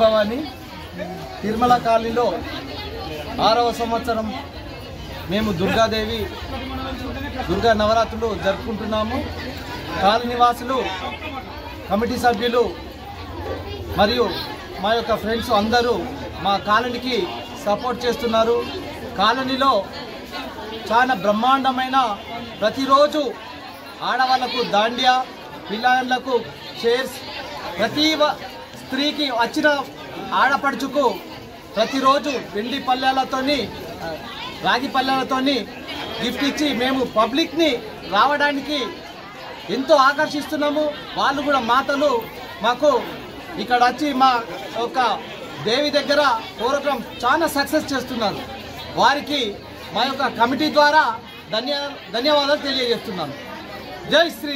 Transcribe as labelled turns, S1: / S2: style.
S1: భవాని తిరుమల కాలనీలో 6వ సంవత్సరం మేము దుర్గాదేవి దుర్గా నవరాత్రులు జరుపుకుంటున్నాము. కాలనీ వాసులు, కమిటీ సభ్యులు మరియు మా యొక్క ఫ్రెండ్స్ అందరూ మా కాలనీకి సపోర్ట్ చేస్తున్నారు. కాలనీలో చాలా బ్రహ్మాండమైన ప్రతిరోజు ఆడవాళ్లకు దాండియా, పిల్లలకు చైర్స్, ప్రతి స్త్రీకి వచ్చిన ఆడపడుచుకు ప్రతిరోజు వెండి పళ్ళెలతోని, రాగి పళ్ళెలతోని గిఫ్ట్ ఇచ్చి మేము పబ్లిక్ని రావడానికి ఎంతో ఆకర్షిస్తున్నాము. వాళ్ళు కూడా మాతలు మాకు ఇక్కడ వచ్చి మా యొక్క దేవి దగ్గర ప్రోగ్రాం చాలా సక్సెస్ చేస్తున్నారు. వారికి మా యొక్క కమిటీ ద్వారా ధన్యవాదాలు తెలియజేస్తున్నాను. జై శ్రీ